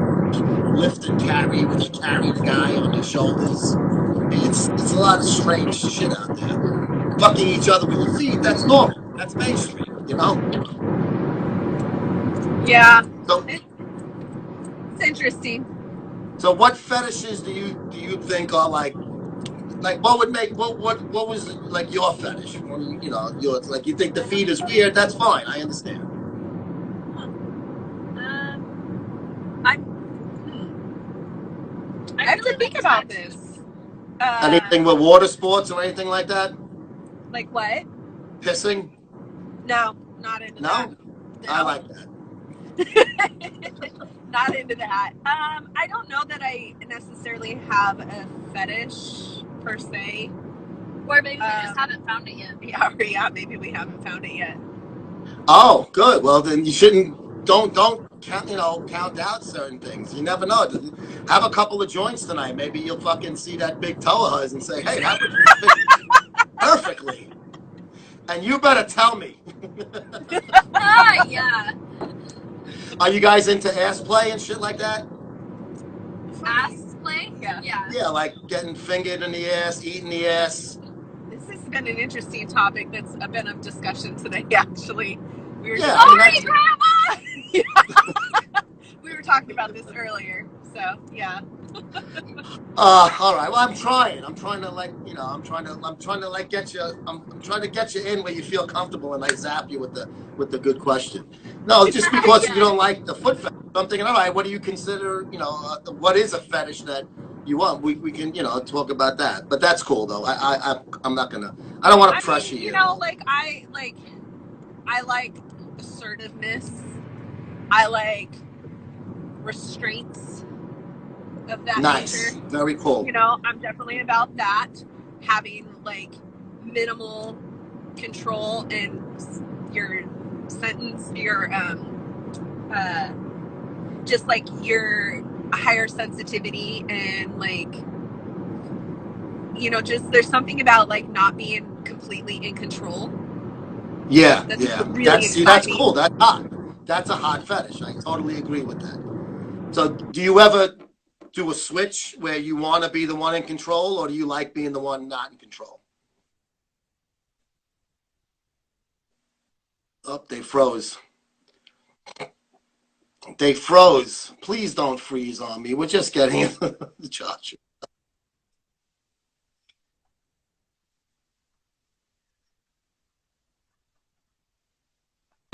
S1: Lift and carry, when you carry the guy on your shoulders. It's a lot of strange shit out there. Fucking each other with your feet, that's normal. That's mainstream,
S2: Yeah.
S1: So
S2: it's interesting.
S1: So what fetishes do you think are like what would make what was like your fetish? Yours, like, you think the feet is weird, that's fine. I understand.
S2: I have to think about this.
S1: Anything with water sports or anything like that?
S2: Like what?
S1: Pissing?
S2: No, not into that.
S1: No? I like that.
S2: Not into that. I don't know that I necessarily have a fetish per se.
S3: Or maybe we just haven't found it yet.
S2: Yeah, maybe we haven't found it yet.
S1: Oh, good. Well, then you shouldn't. Don't count out certain things. You never know. Have a couple of joints tonight. Maybe you'll fucking see that big toe of hers and say, "Hey, that would fit perfectly." And you better tell me.
S3: Yeah.
S1: Are you guys into ass play and shit like that?
S3: Ass play?
S2: Yeah.
S1: Yeah, like getting fingered in the ass, eating the ass.
S2: This has been an interesting topic that's been of discussion today, actually. We were
S3: Sorry, Grandma!
S2: we talked about this earlier, so yeah.
S1: All right. Well, I'm trying. I'm trying to like, you know, I'm trying to like get you. I'm trying to get you in where you feel comfortable, and I zap you with the good question. No, just because you don't like the foot fetish, I'm thinking, all right, what do you consider? You know, what is a fetish that you want? We can, you know, talk about that. But that's cool though. I'm not gonna. I don't want to pressure you.
S2: You know, like I like assertiveness. I like restraints of that
S1: Nice.
S2: nature.
S1: Very cool.
S2: You know, I'm definitely about that. Having like minimal control in your sentence, your just like your higher sensitivity, and like, you know, just there's something about like not being completely in control.
S1: Yeah,
S2: That's
S1: yeah.
S2: really
S1: That's cool. That's hot. That's a hot fetish. I totally agree with that. So, do you ever do a switch where you want to be the one in control, or do you like being the one not in control? Oh, they froze. They froze. Please don't freeze on me. We're just getting Josh.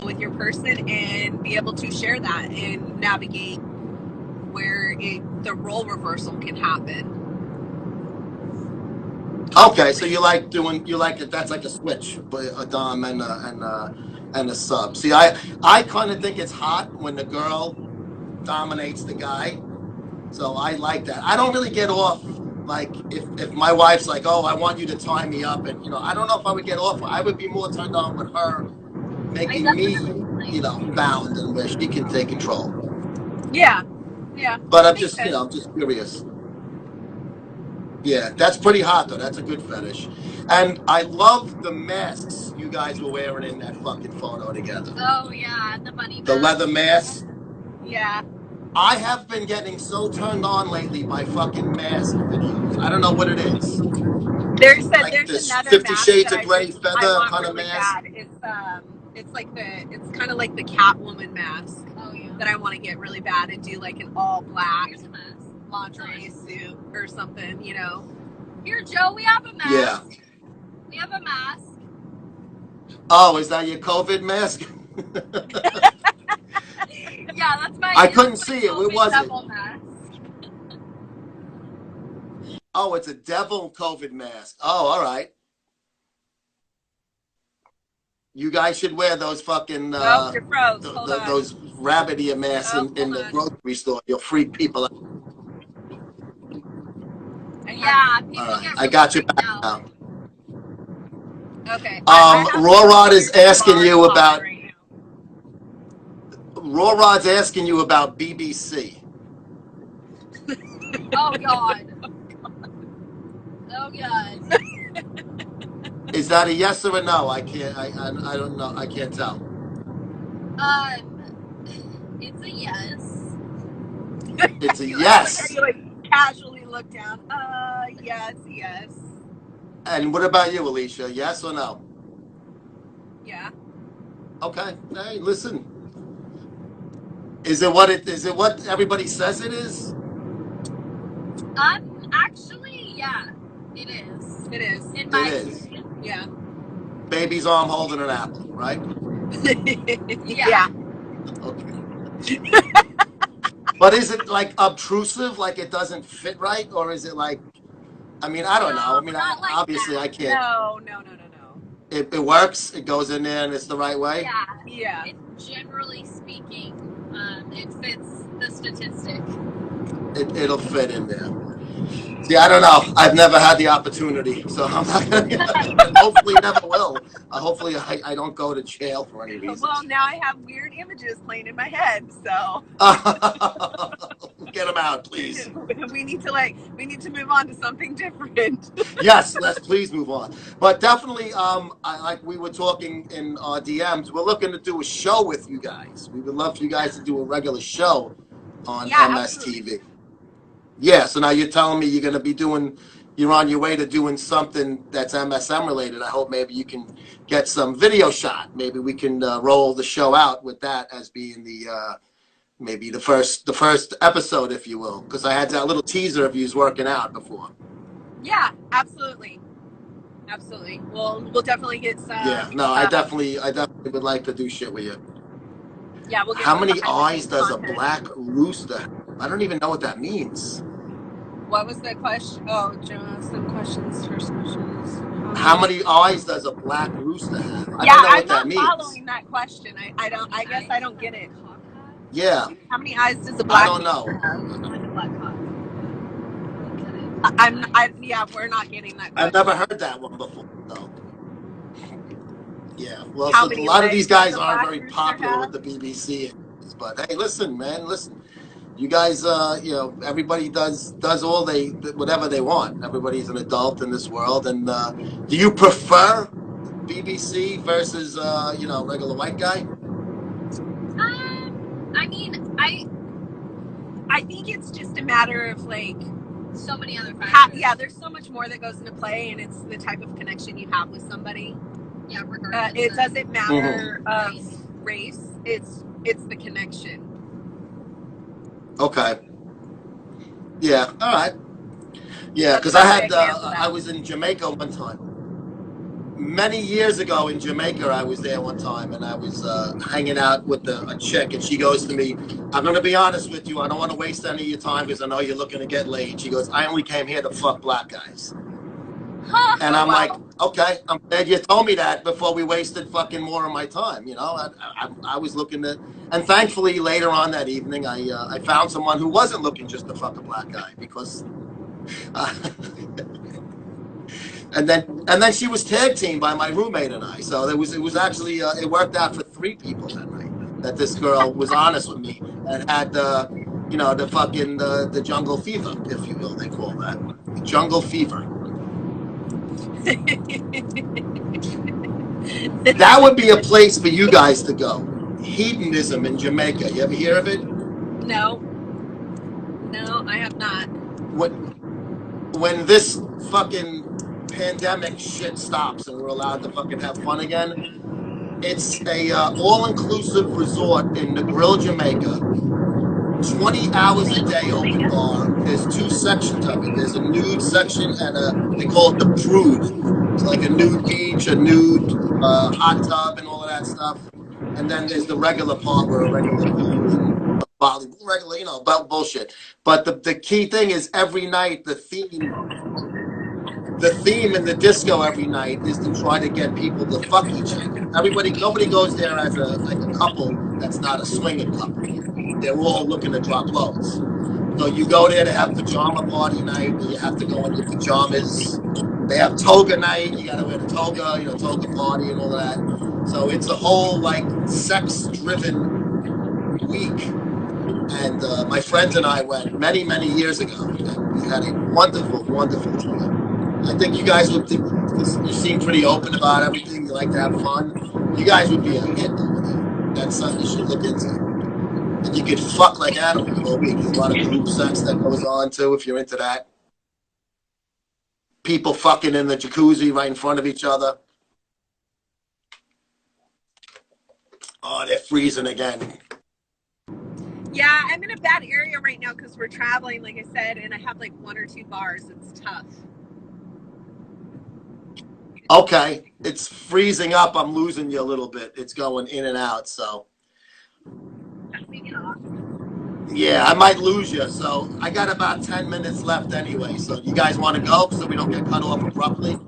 S2: with your person and be able to share that and navigate where the role reversal can happen.
S1: Okay, so you like it. That's like a switch, but a dom and a sub. See, I kind of think it's hot when the girl dominates the guy. So I like that. I don't really get off like if my wife's like, oh, I want you to tie me up, and you know, I don't know if I would get off. I would be more turned on with her making me, you know, bound and where she can take control.
S2: Yeah, yeah.
S1: But I'm just, you know, I'm just curious. Yeah, that's pretty hot though. That's a good fetish, and I love the masks you guys were wearing in that fucking photo together.
S3: Oh yeah, the bunny mask.
S1: The leather mask.
S2: Yeah.
S1: I have been getting so turned on lately by fucking mask videos. I don't know what it is.
S2: There's
S1: Like this
S2: another
S1: 50
S2: mask
S1: Shades
S2: that
S1: of Grey
S2: I
S1: feather
S2: want
S1: kind of
S2: really
S1: mask.
S2: bad. It's like it's kind of like the Catwoman mask.
S3: Oh yeah.
S2: That I want to get really bad and do like an all black
S3: Here's a mask.
S2: lingerie suit or something, you know.
S3: Here, Joe, we have a mask.
S1: Yeah.
S3: We have a mask.
S1: Oh, is that your COVID mask?
S3: Yeah, that's my.
S1: I couldn't see it. Where was it?
S3: Devil mask.
S1: Oh, it's a devil COVID mask. Oh, all right. You guys should wear those fucking
S2: Oh, you're froze. Hold on.
S1: those rabbit ear masks in the grocery store. You'll freak people out.
S3: Yeah, people
S1: All right,
S3: get
S1: I got you
S3: freaked
S1: back
S3: out.
S1: now.
S2: Okay.
S1: Raw Rod is asking you about.
S2: Right
S1: Raw Rod's asking you about BBC.
S3: Oh God. Oh God.
S1: Is that a yes or a no? I can't. I don't know. I can't tell.
S3: It's a yes.
S1: It's a yes.
S2: You like casually look down. Yes.
S1: And what about you, Alicia? Yes or no?
S2: Yeah.
S1: Okay. Hey, listen. Is it what everybody says it is?
S3: Actually, yeah, it is.
S2: It is.
S3: In my
S1: opinion.
S2: Yeah.
S1: Baby's arm holding an apple, right?
S2: Yeah.
S1: Okay. But is it like obtrusive, like it doesn't fit right, or is it like? I mean, I don't know. I mean,
S3: like
S1: obviously,
S3: that.
S1: I can't.
S2: No.
S1: It works. It goes in there, and it's the right way.
S3: Yeah. Generally speaking, it fits the statistic.
S1: It'll fit in there. See, I don't know. I've never had the opportunity, so I'm not gonna. Hopefully, never will. Hopefully, I don't go to jail for any reason.
S2: Well, now I have weird images playing in my head, so.
S1: Get them out, please.
S2: We need to move on to something different.
S1: Yes, let's please move on. But definitely, like we were talking in our DMs, we're looking to do a show with you guys. We would love for you guys to do a regular show on MSTV. Yeah, so now you're telling me you're on your way to doing something that's MSM related. I hope maybe you can get some video shot. Maybe we can roll the show out with that as being maybe the first episode, if you will, because I had that little teaser of you working out before.
S2: Yeah, absolutely. Absolutely. We'll definitely get some.
S1: Yeah, no, I definitely would like to do shit with you.
S2: Yeah, we'll get
S1: How
S2: some
S1: many
S2: behind the
S1: eyes
S2: scenes
S1: does a
S2: content.
S1: black rooster have? I don't even know what that means.
S2: What was the question? Oh, Joe, some questions, first questions.
S1: How many eyes does a black rooster have? I
S2: Yeah,
S1: don't know what
S2: I'm
S1: that
S2: not
S1: means.
S2: following that question. I don't. I guess I don't get it.
S1: Yeah,
S2: How many eyes does a
S1: I
S2: black
S1: don't know.
S2: rooster have?
S3: Like a black cock.
S2: Yeah, we're not getting that question.
S1: I've never heard that one before. So. Yeah, well,
S2: How
S1: so a
S2: many
S1: lot of these
S2: legs
S1: guys
S2: does a
S1: aren't
S2: black
S1: very
S2: rooster
S1: popular
S2: have?
S1: with the BBC. But hey, listen, man, listen. You guys, you know, everybody does all whatever they want. Everybody's an adult in this world, and do you prefer BBC versus you know, regular white guy?
S3: I mean,
S2: I think it's just a matter of like
S3: so many other factors.
S2: yeah, there's so much more that goes into play, and it's the type of connection you have with somebody.
S3: Yeah, regardless.
S2: It doesn't matter of
S3: race.
S2: race. It's the connection.
S1: Okay. Yeah. All right. Yeah,
S2: That's
S1: because
S2: the
S1: I
S2: best way
S1: had
S2: can answer that.
S1: I was in Jamaica one time. Many years ago in Jamaica, I was there one time, and I was hanging out with a chick, and she goes to me, I'm going to be honest with you, I don't want to waste any of your time because I know you're looking to get laid. She goes, I only came here to fuck black guys. And I'm like, okay, I'm glad you told me that before we wasted fucking more of my time. You know, I was looking to, and thankfully later on that evening, I found someone who wasn't looking just to fuck a black guy because... And then she was tag teamed by my roommate and I. So it was actually it worked out for 3 people that night. That this girl was honest with me and had you know, the fucking the jungle fever, if you will, they call that jungle fever. That would be a place for you guys to go. Hedonism in Jamaica. You ever hear of it?
S2: No, I have not.
S1: When this fucking pandemic shit stops and we're allowed to fucking have fun again, it's a all-inclusive resort in Negril, Jamaica. 20 hours a day open bar. There's 2 sections of it. There's a nude section and they call it the prude. It's like a nude beach, a nude hot tub and all of that stuff. And then there's the regular part where a regular pool and volleyball, regular, you know, about bullshit. But the key thing is every night the theme in the disco every night is to try to get people to fuck each other. Nobody goes there as a couple that's not a swinging couple. They're all looking to drop loads. So you go there to have pajama party night, where you have to go in your pajamas. They have toga night. You got to wear the toga, you know, toga party and all of that. So it's a whole like sex-driven week. And my friends and I went many, many years ago, and we had a wonderful, wonderful time. I think you guys would think, you seem pretty open about everything. You like to have fun. You guys would be a hit over there. That's something you should look into. And you could fuck like animals all week. There's a lot of group sex that goes on too, if you're into that. People fucking in the jacuzzi right in front of each other. Oh, they're freezing again.
S2: Yeah, I'm in a bad area right now because we're traveling, like I said, and I have like 1 or 2 bars. It's tough.
S1: Okay, it's freezing up. I'm losing you a little bit. It's going in and out, so. Yeah, I might lose you. So I got about 10 minutes left anyway. So you guys want to go so we don't get cut off abruptly?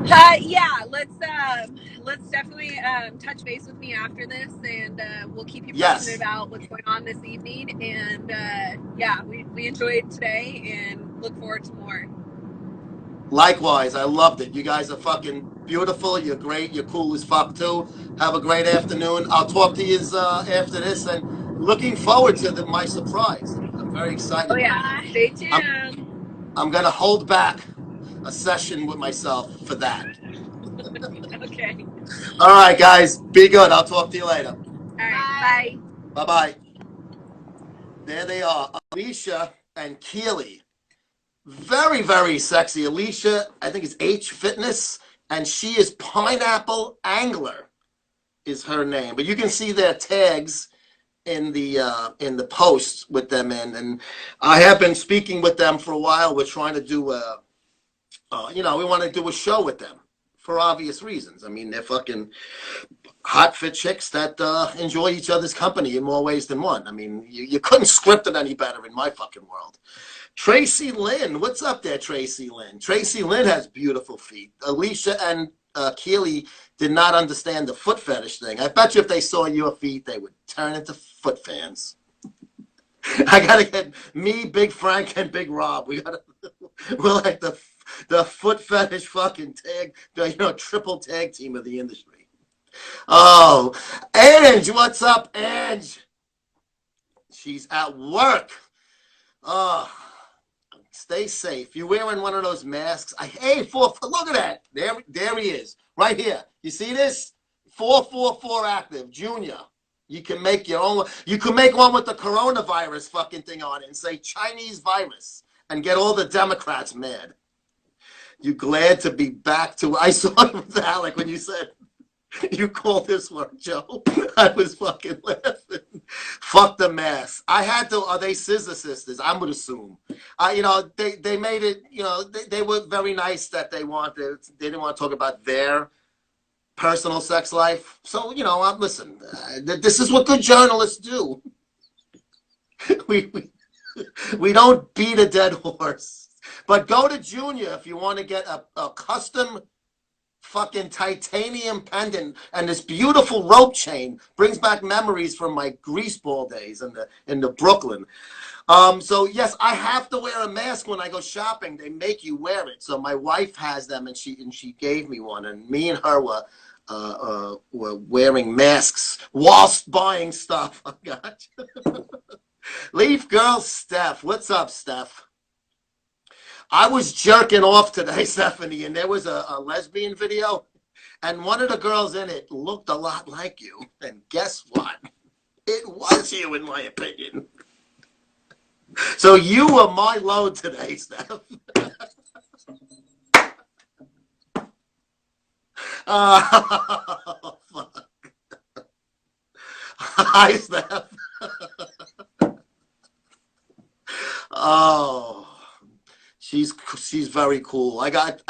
S2: Yeah, let's definitely touch base with me after this, and we'll keep you posted about what's going on this evening. And yeah, we enjoyed today and look forward to more.
S1: Likewise, I loved it. You guys are fucking beautiful. You're great. You're cool as fuck too. Have a great afternoon. I'll talk to you after this, and looking forward to my surprise. I'm very excited.
S2: Oh yeah, stay tuned.
S1: I'm gonna hold back a session with myself for that.
S2: Okay.
S1: All right, guys. Be good. I'll talk to you later.
S2: All right. Bye.
S1: Bye-bye. There they are, Alicia and Keeley. Very, very sexy. Alicia, I think it's H Fitness, and she is Pineapple Angler is her name. But you can see their tags in the posts with them in, and I have been speaking with them for a while. We're trying to do we want to do a show with them for obvious reasons. I mean, they're fucking hot fit chicks that enjoy each other's company in more ways than one. I mean, you couldn't script it any better in my fucking world. Tracy Lynn, what's up there, Tracy Lynn? Tracy Lynn has beautiful feet. Alicia and Keeley did not understand the foot fetish thing. I bet you if they saw your feet, they would turn into foot fans. I gotta get me, Big Frank, and Big Rob. We're like the foot fetish fucking tag, triple tag team of the industry. Oh, Ange, what's up, Ange? She's at work. Oh, stay safe. You're wearing one of those masks. Hey, look at that. There he is, right here. You see this? 444 active, Junior. You can make your own. You can make one with the coronavirus fucking thing on it and say Chinese virus and get all the Democrats mad. You glad to be back to? I saw it with Alec when you said you call this work, Joe. I was fucking laughing. Fuck the mask. I had to. Are they Scissor Sisters? I would assume. They made it. They were very nice that they didn't want to talk about their personal sex life. So, listen, this is what good journalists do. We don't beat a dead horse. But go to Junior if you want to get a custom fucking titanium pendant and this beautiful rope chain. Brings back memories from my greaseball days in the Brooklyn. So yes, I have to wear a mask when I go shopping. They make you wear it. So my wife has them, and she gave me one, and me and her were wearing masks whilst buying stuff. I got you. Leaf Girl Steph. What's up, Steph? I was jerking off today, Stephanie, and there was a lesbian video, and one of the girls in it looked a lot like you. And guess what? It was you, in my opinion. So you were my load today, Steph. Oh, fuck. Hi, Steph. Oh, she's very cool. I got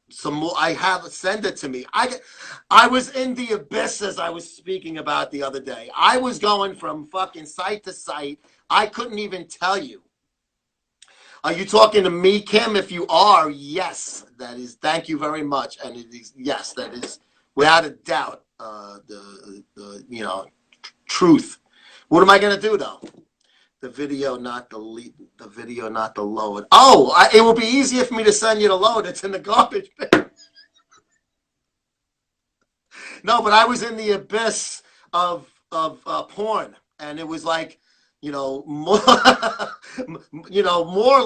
S1: some more. Send it to me. I was in the abyss, as I was speaking about the other day. I was going from fucking site to site. I couldn't even tell you. Are you talking to me, Kim? If you are, yes, that is. Thank you very much. And it is, yes, that is without a doubt the truth. What am I gonna do though? The video, not the video, not the load. Oh, it will be easier for me to send you the load. It's in the garbage bin. No, but I was in the abyss of porn, and it was like, more, more.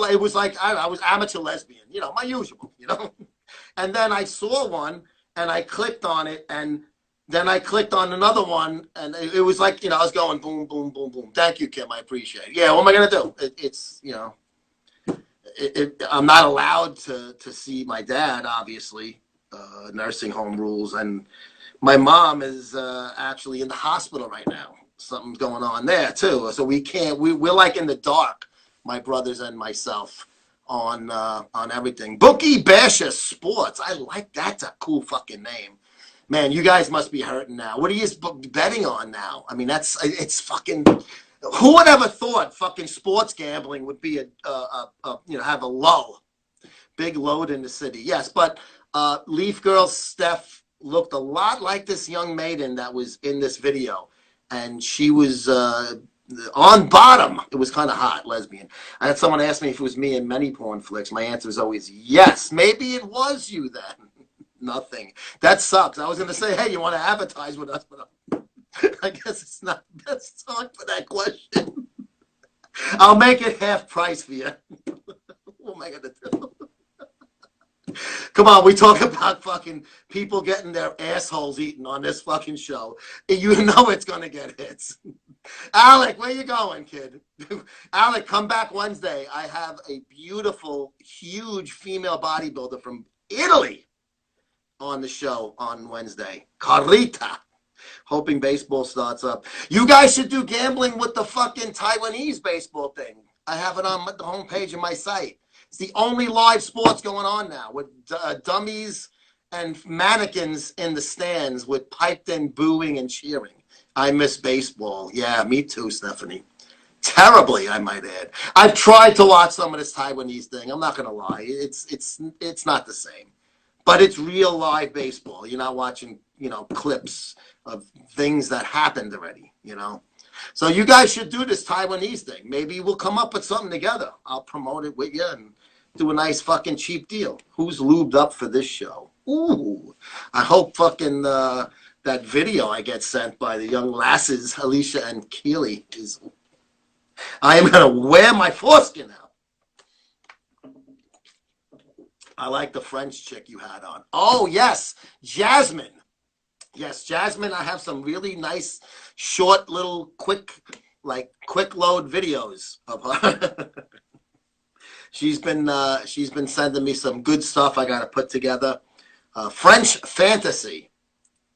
S1: It was like I was amateur lesbian, my usual, And then I saw one, and I clicked on it, and then I clicked on another one, and it was like, I was going boom, boom, boom, boom. Thank you, Kim. I appreciate it. Yeah, what am I gonna do? It's I'm not allowed to see my dad, obviously, nursing home rules, and my mom is actually in the hospital right now. Something's going on there too, so we can't. We're like in the dark, my brothers and myself, on everything. Bookie Basher Sports. I like that's a cool fucking name. Man, you guys must be hurting now. What are you betting on now? I mean, it's fucking. Who would ever thought fucking sports gambling would be have a lull, big load in the city? Yes, but Leaf Girl Steph looked a lot like this young maiden that was in this video, and she was on bottom. It was kind of hot, lesbian. I had someone ask me if it was me in many porn flicks. My answer is always yes. Maybe it was you then. Nothing. That sucks. I was going to say, hey, you want to advertise with us, but I guess it's not the best time for that question. I'll make it half price for you. What am I going to do? Come on, we talk about fucking people getting their assholes eaten on this fucking show. You know it's going to get hits. Alec, where you going, kid? Alec, come back Wednesday. I have a beautiful, huge female bodybuilder from Italy on the show on Wednesday. Carita. Hoping baseball starts up. You guys should do gambling with the fucking Taiwanese baseball thing. I have it on the homepage of my site. It's the only live sports going on now with dummies and mannequins in the stands with piped in booing and cheering. I miss baseball. Yeah, me too, Stephanie. Terribly, I might add. I've tried to watch some of this Taiwanese thing. I'm not gonna lie. It's not the same. But it's real live baseball. You're not watching, clips of things that happened already, So you guys should do this Taiwanese thing. Maybe we'll come up with something together. I'll promote it with you and do a nice fucking cheap deal. Who's lubed up for this show? Ooh, I hope fucking that video I get sent by the young lasses, Alicia and Keeley, is. I am gonna wear my foreskin out. I like the French chick you had on. Oh yes, Jasmine. Yes, Jasmine. I have some really nice, short, little, quick load videos of her. She's been sending me some good stuff. I got to put together. French Fantasy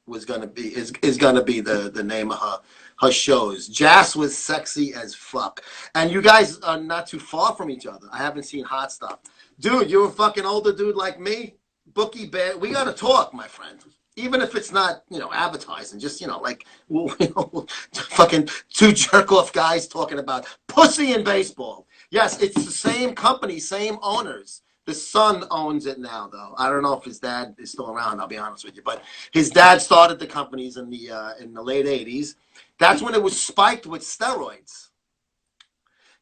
S1: is gonna be the name of her shows. Jas was sexy as fuck, and you guys are not too far from each other. I haven't seen Hot Stuff, dude. You're a fucking older dude like me. Bookie Bear, we gotta talk, my friend. Even if it's not, advertising, just, fucking two jerk-off guys talking about pussy in baseball. Yes, it's the same company, same owners. The son owns it now, though. I don't know if his dad is still around, I'll be honest with you. But his dad started the companies in the late 80s. That's when it was spiked with steroids.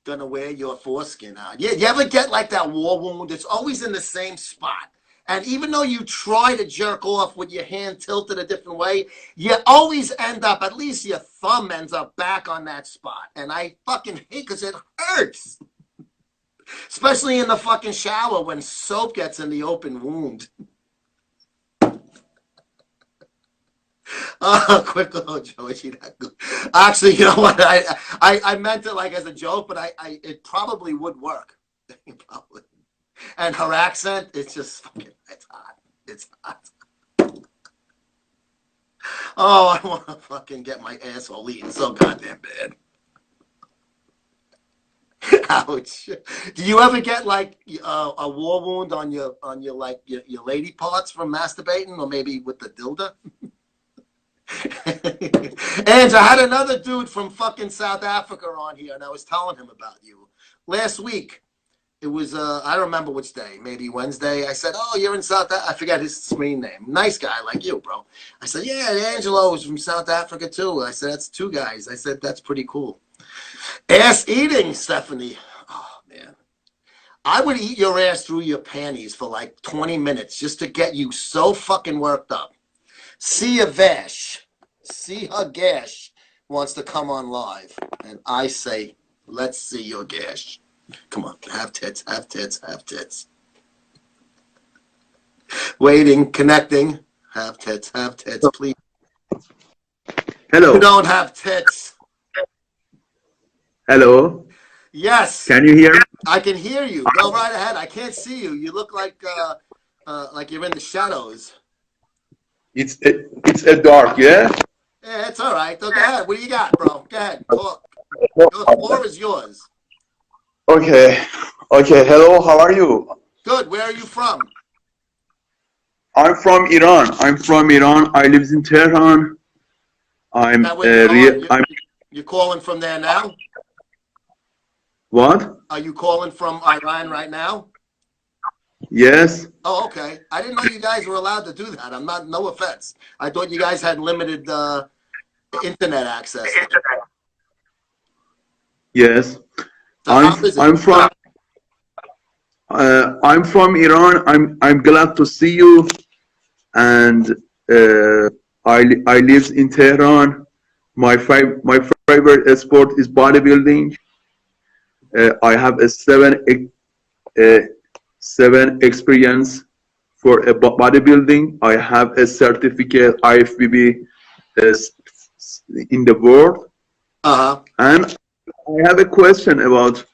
S1: Gonna wear your foreskin out. Yeah, you ever get like that war wound? It's always in the same spot. And even though you try to jerk off with your hand tilted a different way, you always end up, at least your thumb ends up back on that spot. And I fucking hate because it hurts. Especially in the fucking shower when soap gets in the open wound. Quick little joke. Actually, you know what? I meant it like as a joke, but it probably would work. Probably. And her accent, it's just fucking, it's hot. It's hot. Oh, I want to fucking get my asshole eaten so goddamn bad. Ouch. Do you ever get like a war wound on your lady parts from masturbating, or maybe with the dildo? And I had another dude from fucking South Africa on here, and I was telling him about you last week. It was, I don't remember which day, maybe Wednesday. I said, oh, you're in South Africa. I forgot his screen name. Nice guy like you, bro. I said, yeah, Angelo was from South Africa, too. I said, that's two guys. I said, that's pretty cool. Ass eating, Stephanie. Oh, man. I would eat your ass through your panties for like 20 minutes just to get you so fucking worked up. See a Vash. See her gash wants to come on live. And I say, let's see your gash. Come on, have tits, have tits, have tits. Waiting, connecting. Have tits, please.
S4: Hello.
S1: You don't have tits.
S4: Hello.
S1: Yes.
S4: Can you hear me?
S1: I can hear you. Go right ahead. I can't see you. You look like you're in the shadows.
S4: It's a dark, yeah?
S1: Yeah, it's all right. Go ahead. What do you got, bro? Go ahead. Talk. The floor is yours.
S4: Okay. Hello, how are you?
S1: Good. Where are you from?
S4: I'm from Iran. I live in Tehran.
S1: You're calling from there now?
S4: What?
S1: Are you calling from Iran right now?
S4: Yes.
S1: Oh, okay. I didn't know you guys were allowed to do that. No offense. I thought you guys had limited internet access.
S4: Yes.
S1: So
S4: I'm from Iran. I'm glad to see you. And I live in Tehran. My favorite sport is bodybuilding. I have a seven experience for bodybuilding. I have a certificate IFBB in the world. And I have a question about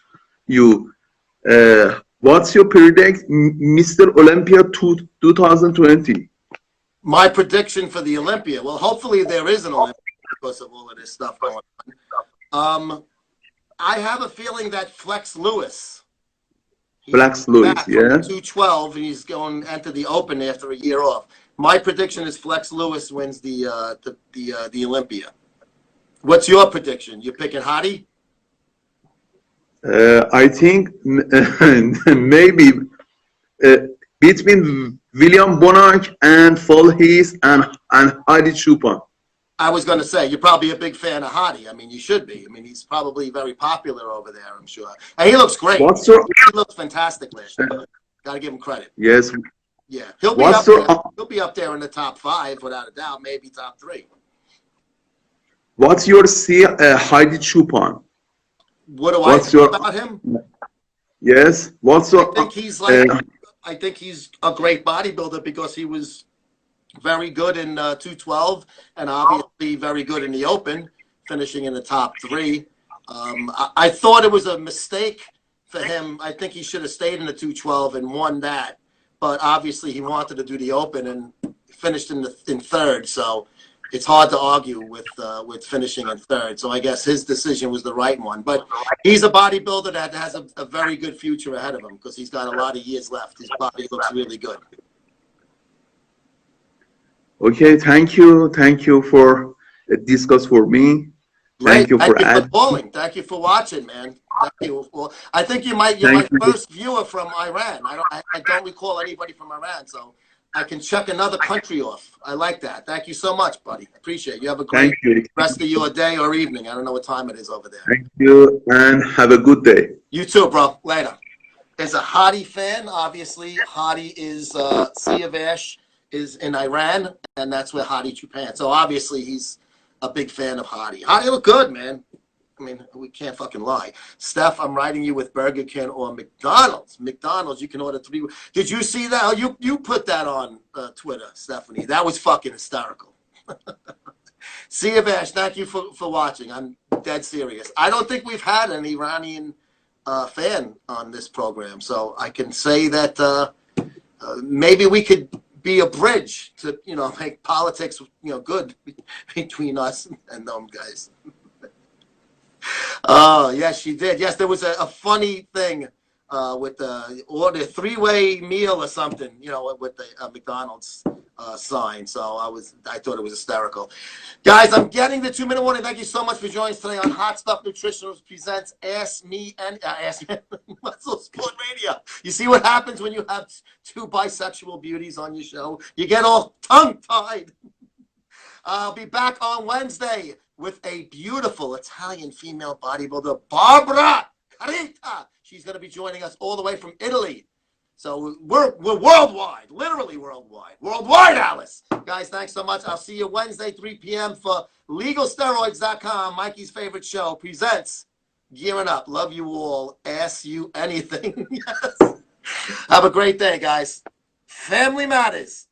S4: you. What's your predict Mr. Olympia 2020?
S1: My prediction for the Olympia. Well, hopefully there is an Olympia because of all of this stuff going on. I have a feeling that Flex Lewis.
S4: Flex Lewis,
S1: Back
S4: yeah.
S1: from 212, and he's going to enter the Open after a year off. My prediction is Flex Lewis wins the Olympia. What's your prediction? You picking Hottie?
S4: I think maybe between William Bonac and Fall Heath and Heidi Chupin.
S1: I was going to say, you're probably a big fan of Hottie. I mean, you should be. I mean, he's probably very popular over there, I'm sure. And he looks great. He looks fantastic last year. Got to give him credit.
S4: Yes.
S1: Yeah. He'll be up there. He'll be up there in the top 5, without a doubt, maybe top 3.
S4: What's your Heidi Chupin?
S1: What do I think about him?
S4: Yes.
S1: I think he's I think he's a great bodybuilder because he was very good in 212 and obviously very good in the Open, finishing in the top 3. I thought it was a mistake for him. I think he should have stayed in the 212 and won that, but obviously he wanted to do the Open and finished in 3rd. So it's hard to argue with finishing in 3rd. So I guess his decision was the right one. But he's a bodybuilder that has a very good future ahead of him because he's got a lot of years left. His body looks really good.
S4: Okay, thank you. Thank you for discuss for me. Thank you for
S1: calling. Thank you for watching, man. Thank you. Well, I think you're my first viewer from Iran. I don't recall anybody from Iran, so I can check another country off. I like that. Thank you so much, buddy. Appreciate it. You have a great rest of your day or evening. I don't know what time it is over there.
S4: Thank you, and have a good day.
S1: You too, bro. Later. As a Hottie fan, obviously, Hottie is Sea of Ash is in Iran, and that's where Hottie Chupin. So obviously, he's a big fan of Hottie. Hottie look good, man. I mean, we can't fucking lie. Steph, I'm writing you with Burger King or McDonald's. McDonald's, you can order 3. Did you see that? Oh, you put that on Twitter, Stephanie. That was fucking hysterical. Sea of Ash, thank you for watching. I'm dead serious. I don't think we've had an Iranian fan on this program, so I can say that maybe we could be a bridge to, make politics, good between us and them guys. Oh, yes, she did. Yes, there was a funny thing with the 3-way meal or something, with the McDonald's sign. So I thought it was hysterical. Guys, I'm getting the 2-minute warning. Thank you so much for joining us today on Hot Stuff Nutritionals presents Ask Me MuscleSport Radio. You see what happens when you have 2 bisexual beauties on your show? You get all tongue-tied. I'll be back on Wednesday with a beautiful Italian female bodybuilder, Barbara Carita. She's going to be joining us all the way from Italy. So we're worldwide, literally worldwide. Worldwide, Alice. Guys, thanks so much. I'll see you Wednesday, 3 p.m. for LegalSteroids.com. Mikey's favorite show presents Gearing Up. Love you all. Ask you anything. Yes. Have a great day, guys. Family matters.